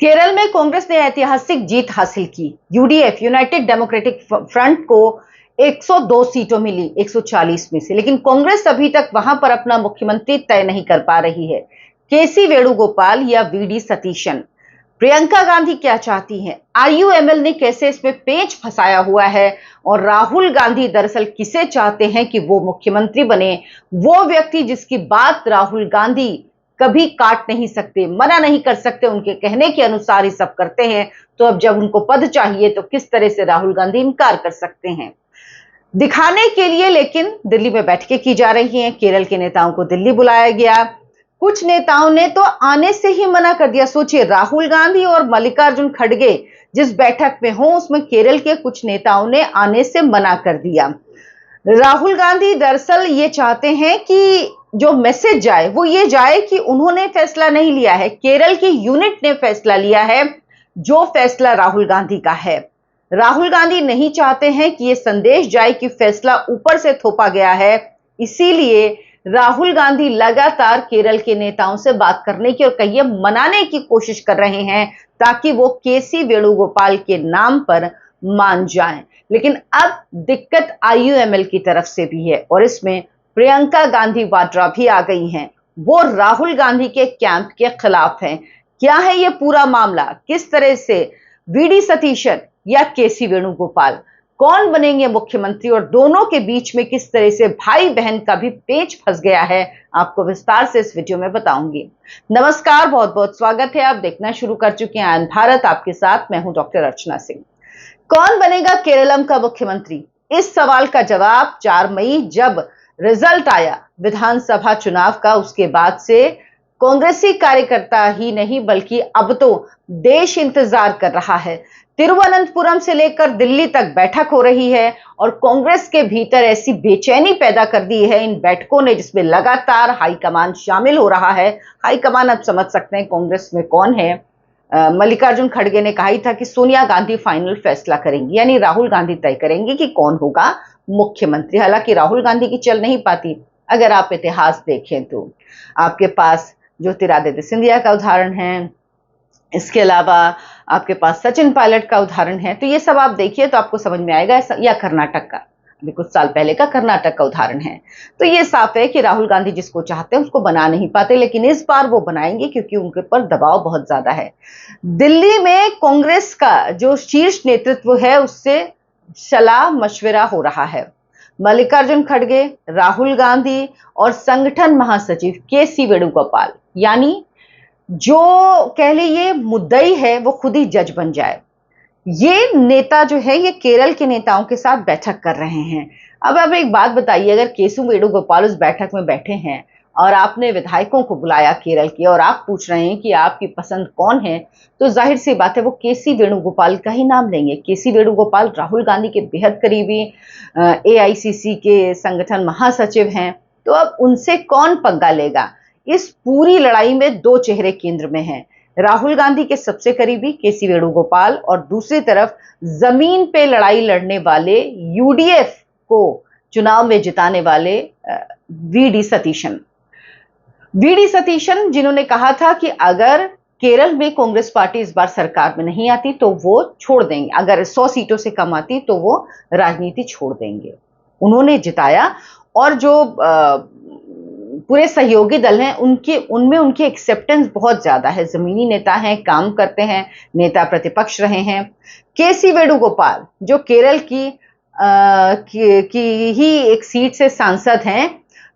केरल में कांग्रेस ने ऐतिहासिक जीत हासिल की। यूडीएफ यूनाइटेड डेमोक्रेटिक फ्रंट को 102 सीटों मिली 140 में से, लेकिन कांग्रेस अभी तक वहां पर अपना मुख्यमंत्री तय नहीं कर पा रही है। केसी वेणुगोपाल या वीडी सतीशन। प्रियंका गांधी क्या चाहती हैं? आईयूएमएल ने कैसे इसमें पेंच फंसाया हुआ है? और राहुल गांधी दरअसल किसे चाहते हैं कि वो मुख्यमंत्री बने? वो व्यक्ति जिसकी बात राहुल गांधी कभी काट नहीं सकते, मना नहीं कर सकते, उनके कहने के अनुसार ही सब करते हैं। तो अब जब उनको पद चाहिए तो किस तरह से राहुल गांधी इनकार कर सकते हैं? दिखाने के लिए लेकिन दिल्ली में बैठकें की जा रही हैं। केरल के नेताओं को दिल्ली बुलाया गया। कुछ नेताओं ने तो आने से ही मना कर दिया। सोचिए, राहुल गांधी और मल्लिकार्जुन खड़गे जिस बैठक में हो उसमें केरल के कुछ नेताओं ने आने से मना कर दिया। राहुल गांधी दरअसल ये चाहते हैं कि जो मैसेज जाए वो ये जाए कि उन्होंने फैसला नहीं लिया है, केरल की यूनिट ने फैसला लिया है, जो फैसला राहुल गांधी का है। राहुल गांधी नहीं चाहते हैं कि ये संदेश जाए कि फैसला ऊपर से थोपा गया है। इसीलिए राहुल गांधी लगातार केरल के नेताओं से बात करने की और कहिए मनाने की कोशिश कर रहे हैं ताकि वो केसी वेणुगोपाल के नाम पर मान जाएं। लेकिन अब दिक्कत आईयूएमएल की तरफ से भी है और इसमें प्रियंका गांधी वाड्रा भी आ गई हैं। वो राहुल गांधी के कैंप के खिलाफ हैं। क्या है ये पूरा मामला? किस तरह से वीडी सतीशन या केसी वेणुगोपाल कौन बनेंगे मुख्यमंत्री और दोनों के बीच में किस तरह से भाई बहन का भी पेच फंस गया है, आपको विस्तार से इस वीडियो में बताऊंगी। नमस्कार, बहुत बहुत स्वागत है। आप देखना शुरू कर चुके हैं आयन भारत। आपके साथ मैं हूं डॉक्टर अर्चना सिंह। कौन बनेगा केरलम का मुख्यमंत्री? इस सवाल का जवाब 4 मई जब रिजल्ट आया विधानसभा चुनाव का, उसके बाद से कांग्रेसी कार्यकर्ता ही नहीं बल्कि अब तो देश इंतजार कर रहा है। तिरुवनंतपुरम से लेकर दिल्ली तक बैठक हो रही है और कांग्रेस के भीतर ऐसी बेचैनी पैदा कर दी है इन बैठकों ने जिसमें लगातार हाईकमान शामिल हो रहा है। हाईकमान आप समझ सकते हैं कांग्रेस में कौन है। मल्लिकार्जुन खड़गे ने कहा ही था कि सोनिया गांधी फाइनल फैसला करेंगी, यानी राहुल गांधी तय करेंगे कि कौन होगा मुख्यमंत्री। हालांकि राहुल गांधी की चल नहीं पाती। अगर आप इतिहास देखें तो आपके पास ज्योतिरादित्य सिंधिया का उदाहरण है, इसके अलावा आपके पास सचिन पायलट का उदाहरण है। तो ये सब आप देखिए तो आपको समझ में आएगा। या कर्नाटक का, अभी कुछ साल पहले का कर्नाटक का उदाहरण है। तो ये साफ है कि राहुल गांधी जिसको चाहते हैं उसको बना नहीं पाते, लेकिन इस बार वो बनाएंगे क्योंकि उनके ऊपर दबाव बहुत ज्यादा है। दिल्ली में कांग्रेस का जो शीर्ष नेतृत्व है उससे सलाह मशविरा हो रहा है। मल्लिकार्जुन खड़गे, राहुल गांधी और संगठन महासचिव केसी वेणुगोपाल, यानी जो कह लीजिए मुद्दई है वो खुद ही जज बन जाए। ये नेता जो है ये केरल के नेताओं के साथ बैठक कर रहे हैं। अब आप एक बात बताइए, अगर केसी वेणुगोपाल उस बैठक में बैठे हैं और आपने विधायकों को बुलाया केरल के और आप पूछ रहे हैं कि आपकी पसंद कौन है, तो जाहिर सी बात है वो केसी वेणुगोपाल का ही नाम लेंगे। केसी वेणुगोपाल राहुल गांधी के बेहद करीबी एआईसीसी के संगठन महासचिव हैं। तो अब उनसे कौन पंगा लेगा? इस पूरी लड़ाई में 2 चेहरे केंद्र में हैं। राहुल गांधी के सबसे करीबी केसी वेणुगोपाल और दूसरी तरफ जमीन पे लड़ाई लड़ने वाले यूडीएफ को चुनाव में जिताने वाले वीडी सतीशन। वीडी सतीशन जिन्होंने कहा था कि अगर केरल में कांग्रेस पार्टी इस बार सरकार में नहीं आती तो वो छोड़ देंगे, अगर 100 सीटों से कम आती तो वो राजनीति छोड़ देंगे। उन्होंने जिताया और जो पूरे सहयोगी दल हैं उनमें उनकी एक्सेप्टेंस बहुत ज्यादा है। जमीनी नेता हैं, काम करते हैं, नेता प्रतिपक्ष रहे हैं। केसी वेणुगोपाल जो केरल की ही एक सीट से सांसद हैं,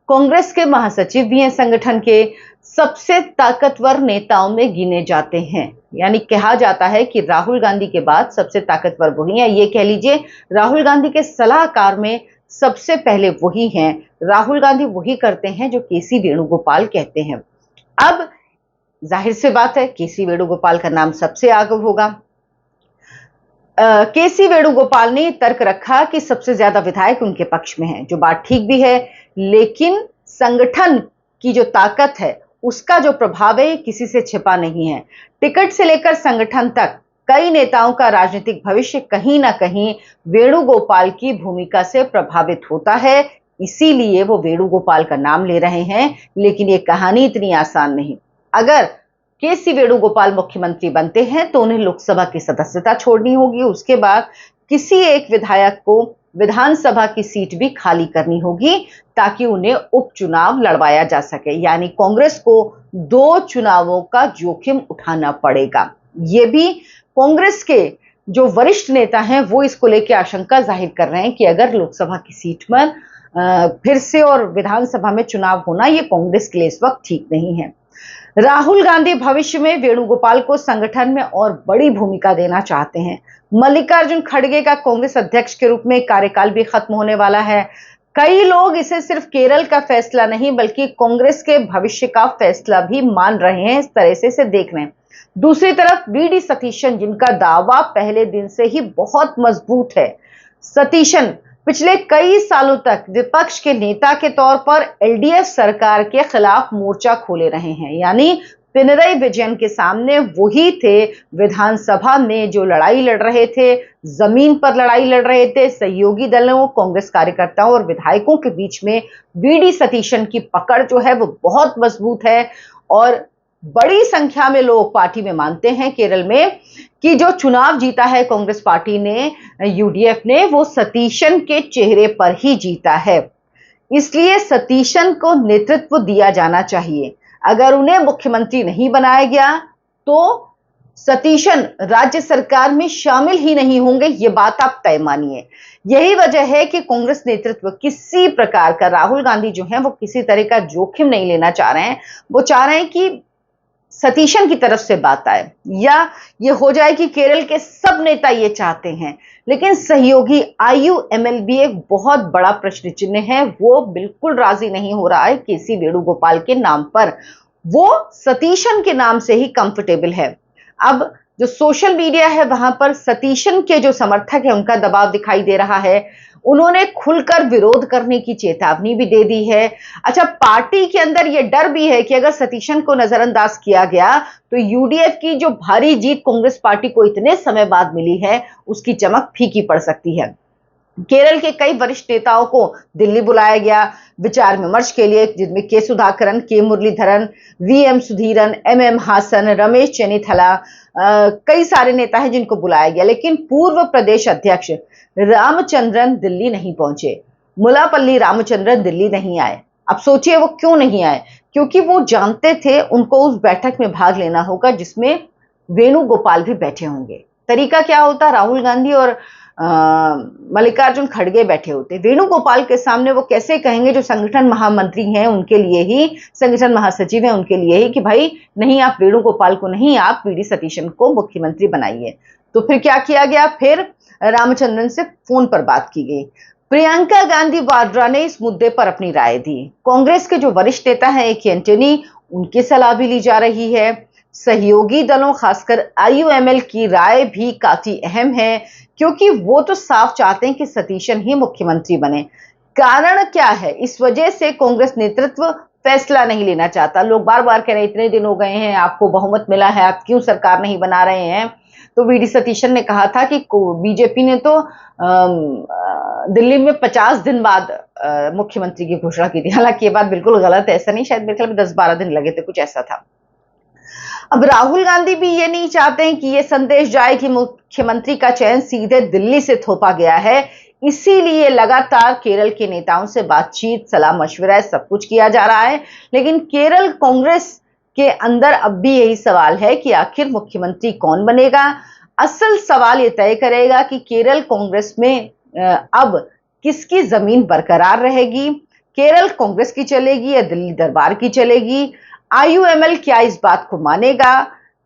कांग्रेस के महासचिव भी हैं, संगठन के सबसे ताकतवर नेताओं में गिने जाते हैं। यानी कहा जाता है कि राहुल गांधी के बाद सबसे ताकतवर वही है। ये कह लीजिए राहुल गांधी के सलाहकार में सबसे पहले वही हैं। राहुल गांधी वही करते हैं जो केसी वेणुगोपाल कहते हैं। अब जाहिर सी बात है केसी वेणुगोपाल का नाम सबसे आगे होगा। केसी वेणुगोपाल ने तर्क रखा कि सबसे ज्यादा विधायक उनके पक्ष में हैं, जो बात ठीक भी है, लेकिन संगठन की जो ताकत है उसका जो प्रभाव है किसी से छिपा नहीं है। टिकट से लेकर संगठन तक कई नेताओं का राजनीतिक भविष्य कहीं ना कहीं वेणुगोपाल की भूमिका से प्रभावित होता है। इसीलिए वो वेणुगोपाल का नाम ले रहे हैं। लेकिन ये कहानी इतनी आसान नहीं। अगर केसी वेणुगोपाल मुख्यमंत्री बनते हैं तो उन्हें लोकसभा की सदस्यता छोड़नी होगी। उसके बाद किसी एक विधायक को विधानसभा की सीट भी खाली करनी होगी ताकि उन्हें उपचुनाव लड़वाया जा सके। यानी कांग्रेस को 2 चुनावों का जोखिम उठाना पड़ेगा। ये भी कांग्रेस के जो वरिष्ठ नेता हैं वो इसको लेकर आशंका जाहिर कर रहे हैं कि अगर लोकसभा की सीट पर फिर से और विधानसभा में चुनाव होना ये कांग्रेस के लिए इस वक्त ठीक नहीं है। राहुल गांधी भविष्य में वेणुगोपाल को संगठन में और बड़ी भूमिका देना चाहते हैं। मल्लिकार्जुन खड़गे का कांग्रेस अध्यक्ष के रूप में कार्यकाल भी खत्म होने वाला है। कई लोग इसे सिर्फ केरल का फैसला नहीं बल्कि कांग्रेस के भविष्य का फैसला भी मान रहे हैं। इस तरह से इसे देख रहे हैं। दूसरी तरफ वी.डी. सतीशन, जिनका दावा पहले दिन से ही बहुत मजबूत है। सतीशन पिछले कई सालों तक विपक्ष के नेता के तौर पर एलडीएफ सरकार के खिलाफ मोर्चा खोले रहे हैं। यानी पिनरई विजयन के सामने वही थे विधानसभा में जो लड़ाई लड़ रहे थे, जमीन पर लड़ाई लड़ रहे थे। सहयोगी दलों, कांग्रेस कार्यकर्ताओं और विधायकों के बीच में वी.डी. सतीशन की पकड़ जो है वो बहुत मजबूत है और बड़ी संख्या में लोग पार्टी में मानते हैं केरल में कि जो चुनाव जीता है कांग्रेस पार्टी ने, यूडीएफ ने, वो सतीशन के चेहरे पर ही जीता है। इसलिए सतीशन को नेतृत्व दिया जाना चाहिए। अगर उन्हें मुख्यमंत्री नहीं बनाया गया तो सतीशन राज्य सरकार में शामिल ही नहीं होंगे, ये बात आप तय मानिए। यही वजह है कि कांग्रेस नेतृत्व किसी प्रकार का, राहुल गांधी जो है वो किसी तरह का जोखिम नहीं लेना चाह रहे हैं। वो चाह रहे हैं कि सतीशन की तरफ से बात आए या ये हो जाए कि केरल के सब नेता ये चाहते हैं। लेकिन सहयोगी आईयूएमएल भी एक बहुत बड़ा प्रश्न चिन्ह है। वो बिल्कुल राजी नहीं हो रहा है केसी वेणुगोपाल के नाम पर। वो सतीशन के नाम से ही कंफर्टेबल है। अब जो सोशल मीडिया है वहां पर सतीशन के जो समर्थक है उनका दबाव दिखाई दे रहा है। उन्होंने खुलकर विरोध करने की चेतावनी भी दे दी है। अच्छा, पार्टी के अंदर यह डर भी है कि अगर सतीशन को नजरअंदाज किया गया तो यूडीएफ की जो भारी जीत कांग्रेस पार्टी को इतने समय बाद मिली है उसकी चमक फीकी पड़ सकती है। केरल के कई वरिष्ठ नेताओं को दिल्ली बुलाया गया विचार विमर्श के लिए, जिनमें के सुधाकरन, के मुरलीधरन, वी.एम. सुधीरन, एम.एम. हासन, रमेश चेन्निथला, कई सारे नेता हैं जिनको बुलाया गया। लेकिन पूर्व प्रदेश अध्यक्ष रामचंद्रन दिल्ली नहीं पहुंचे। मुलापल्ली रामचंद्रन दिल्ली नहीं आए। अब सोचिए वो क्यों नहीं आए? क्योंकि वो जानते थे उनको उस बैठक में भाग लेना होगा जिसमें वेणुगोपाल भी बैठे होंगे। तरीका क्या होता? राहुल गांधी और मल्लिकार्जुन खड़गे बैठे होते। वेणुगोपाल के सामने वो कैसे कहेंगे, जो संगठन महामंत्री हैं उनके लिए ही, संगठन महासचिव हैं उनके लिए ही, कि भाई नहीं, आप वेणुगोपाल को नहीं, आप वी.डी. सतीशन को मुख्यमंत्री बनाइए। तो फिर क्या किया गया? फिर रामचंद्रन से फोन पर बात की गई। प्रियंका गांधी वाड्रा ने इस मुद्दे पर अपनी राय दी। कांग्रेस के जो वरिष्ठ नेता हैं ए.के. एंटनी, उनकी सलाह भी ली जा रही है। सहयोगी दलों, खासकर आईयूएमएल की राय भी काफी अहम है, क्योंकि वो तो साफ चाहते हैं कि सतीशन ही मुख्यमंत्री बने। कारण क्या है? इस वजह से कांग्रेस नेतृत्व फैसला नहीं लेना चाहता। लोग बार बार कह रहे हैं इतने दिन हो गए हैं, आपको बहुमत मिला है, आप क्यों सरकार नहीं बना रहे हैं? तो वी.डी. सतीशन ने कहा था कि बीजेपी ने तो दिल्ली में 50 दिन बाद मुख्यमंत्री की घोषणा की थी। हालांकि ये बात बिल्कुल गलत है, ऐसा नहीं, शायद मेरे ख्याल में 10-12 दिन लगे थे, कुछ ऐसा था। अब राहुल गांधी भी ये नहीं चाहते हैं कि ये संदेश जाए कि मुख्यमंत्री का चयन सीधे दिल्ली से थोपा गया है। इसीलिए लगातार केरल के नेताओं से बातचीत, सलाह मशवरा, सब कुछ किया जा रहा है। लेकिन केरल कांग्रेस के अंदर अब भी यही सवाल है कि आखिर मुख्यमंत्री कौन बनेगा। असल सवाल ये तय करेगा कि केरल कांग्रेस में अब किसकी जमीन बरकरार रहेगी। केरल कांग्रेस की चलेगी या दिल्ली दरबार की चलेगी? आईयूएमएल क्या इस बात को मानेगा?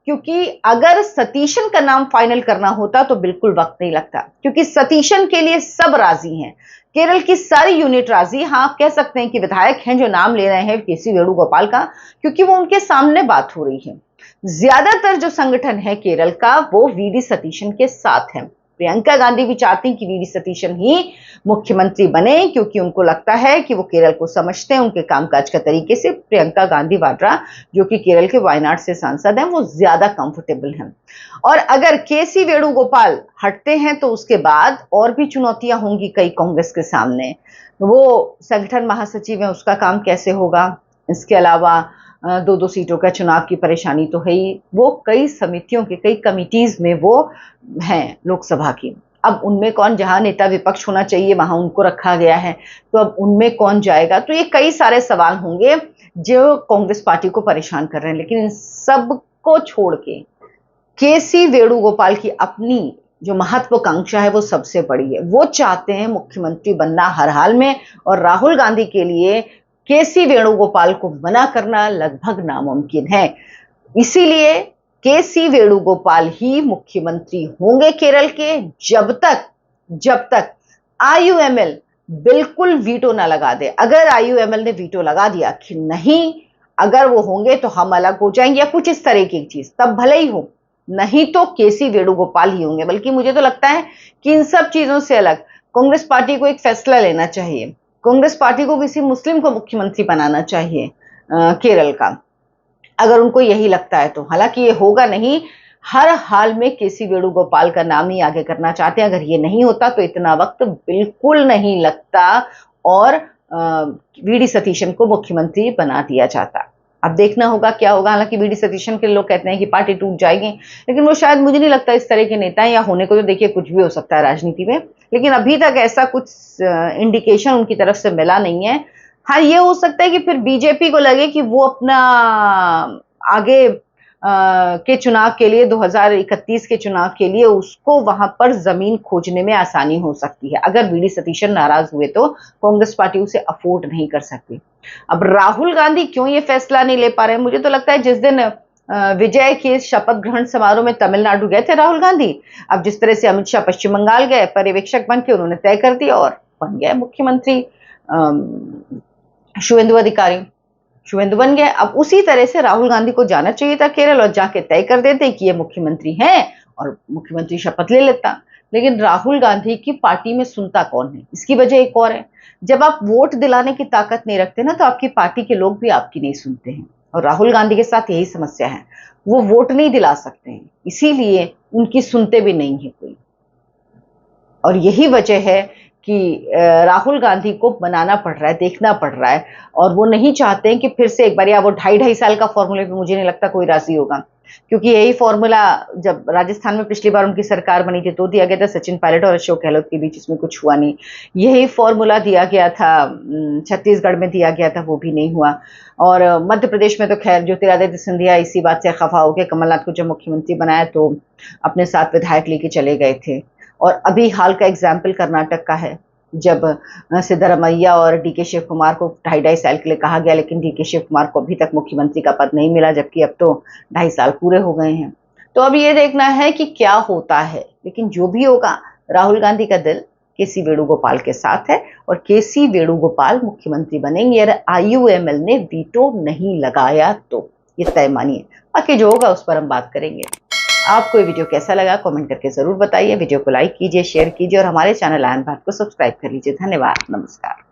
क्योंकि अगर सतीशन का नाम फाइनल करना होता तो बिल्कुल वक्त नहीं लगता, क्योंकि सतीशन के लिए सब राजी हैं। केरल की सारी यूनिट राजी। हाँ, आप कह सकते हैं कि विधायक हैं जो नाम ले रहे हैं केसी वेणुगोपाल का, क्योंकि वो उनके सामने बात हो रही है। ज्यादातर जो संगठन है केरल का वो वी.डी. सतीशन के साथ है। प्रियंका गांधी भी चाहती हैं कि वी.डी. सतीशन ही मुख्यमंत्री बने, क्योंकि उनको लगता है कि वो केरल को समझते हैं, उनके कामकाज का तरीके से प्रियंका गांधी वाड्रा, जो कि केरल के वायनाड से सांसद हैं, वो ज्यादा कंफर्टेबल हैं। और अगर केसी वेणुगोपाल हटते हैं तो उसके बाद और भी चुनौतियां होंगी कई कांग्रेस के सामने। वो संगठन महासचिव है, उसका काम कैसे होगा? इसके अलावा 2-2 सीटों का चुनाव की परेशानी तो है ही, वो कई समितियों के कई कमिटीज में वो हैं लोकसभा की। अब उनमें कौन, जहां नेता विपक्ष होना चाहिए वहां उनको रखा गया है, तो अब उनमें कौन जाएगा? तो ये कई सारे सवाल होंगे जो कांग्रेस पार्टी को परेशान कर रहे हैं। लेकिन इन सब को छोड़ के सी वेणुगोपाल की अपनी जो महत्वाकांक्षा है वो सबसे बड़ी है। वो चाहते हैं मुख्यमंत्री बनना हर हाल में, और राहुल गांधी के लिए के सी वेणुगोपाल को मना करना लगभग नामुमकिन है। इसीलिए के सी वेणुगोपाल ही मुख्यमंत्री होंगे केरल के, जब तक आईयूएमएल बिल्कुल वीटो ना लगा दे। अगर आईयूएमएल ने वीटो लगा दिया कि नहीं, अगर वो होंगे तो हम अलग हो जाएंगे या कुछ इस तरह की चीज, तब भले ही हो, नहीं तो के सी वेणुगोपाल ही होंगे। बल्कि मुझे तो लगता है कि इन सब चीजों से अलग कांग्रेस पार्टी को एक फैसला लेना चाहिए। कांग्रेस पार्टी को किसी मुस्लिम को मुख्यमंत्री बनाना चाहिए केरल का, अगर उनको यही लगता है तो। हालांकि ये होगा नहीं, हर हाल में के सी वेणुगोपाल का नाम ही आगे करना चाहते हैं। अगर ये नहीं होता तो इतना वक्त बिल्कुल नहीं लगता और वीडी सतीशन को मुख्यमंत्री बना दिया जाता। अब देखना होगा क्या होगा। हालांकि वीडी सतीशन के लोग कहते हैं कि पार्टी टूट जाएगी, लेकिन वो शायद, मुझे नहीं लगता इस तरह के नेता हैं, या होने को तो देखिए कुछ भी हो सकता है राजनीति में, लेकिन अभी तक ऐसा कुछ इंडिकेशन उनकी तरफ से मिला नहीं है। हाँ, ये हो सकता है कि फिर बीजेपी को लगे कि वो अपना आगे के चुनाव के लिए, 2031 के चुनाव के लिए, उसको वहां पर जमीन खोजने में आसानी हो सकती है। अगर वीडी सतीशन नाराज हुए तो कांग्रेस पार्टी उसे अफोर्ड नहीं कर सकती। अब राहुल गांधी क्यों ये फैसला नहीं ले पा रहे हैं? मुझे तो लगता है जिस दिन विजय के शपथ ग्रहण समारोह में तमिलनाडु गए थे राहुल गांधी, अब जिस तरह से अमित शाह पश्चिम बंगाल गए पर्यवेक्षक बन के, उन्होंने तय कर दिया और बन गए मुख्यमंत्री शुवेंदु अधिकारी, शुवेंदु बन गए। अब उसी तरह से राहुल गांधी को जाना चाहिए था केरल और जाके तय कर देते कि ये मुख्यमंत्री हैं और मुख्यमंत्री शपथ ले लेता। लेकिन राहुल गांधी की पार्टी में सुनता कौन है? इसकी वजह एक और है, जब आप वोट दिलाने की ताकत नहीं रखते ना, तो आपकी पार्टी के लोग भी आपकी नहीं सुनते हैं। और राहुल गांधी के साथ यही समस्या है, वो वोट नहीं दिला सकते हैं, इसीलिए उनकी सुनते भी नहीं है कोई। और यही वजह है कि राहुल गांधी को बनाना पड़ रहा है, देखना पड़ रहा है, और वो नहीं चाहते हैं कि फिर से एक बार, या वो 2.5 साल का फॉर्मूले पे मुझे नहीं लगता कोई राजी होगा, क्योंकि यही फॉर्मूला जब राजस्थान में पिछली बार उनकी सरकार बनी थी तो दिया गया था सचिन पायलट और अशोक गहलोत के बीच, इसमें कुछ हुआ नहीं। यही फॉर्मूला दिया गया था छत्तीसगढ़ में, दिया गया था, वो भी नहीं हुआ। और मध्य प्रदेश में तो खैर ज्योतिरादित्य सिंधिया इसी बात से खफा होकर कमलनाथ को जब मुख्यमंत्री बनाया तो अपने साथ विधायक लेके चले गए थे। और अभी हाल का एग्जाम्पल कर्नाटक का है, जब सिद्धरामैया और डीके शिव कुमार को 2.5 साल के लिए कहा गया, लेकिन डीके शिव कुमार को अभी तक मुख्यमंत्री का पद नहीं मिला, जबकि अब तो 2.5 साल पूरे हो गए हैं। तो अब ये देखना है कि क्या होता है, लेकिन जो भी होगा राहुल गांधी का दिल के सी वेणुगोपाल के साथ है और के सी वेणुगोपाल मुख्यमंत्री बनेंगे अगर आईयूएमएल ने वीटो नहीं लगाया तो, ये तय मानिए। बाकी जो होगा उस पर हम बात करेंगे। आपको ये वीडियो कैसा लगा कमेंट करके जरूर बताइए। वीडियो को लाइक कीजिए, शेयर कीजिए और हमारे चैनल आयन भारत को सब्सक्राइब कर लीजिए। धन्यवाद, नमस्कार।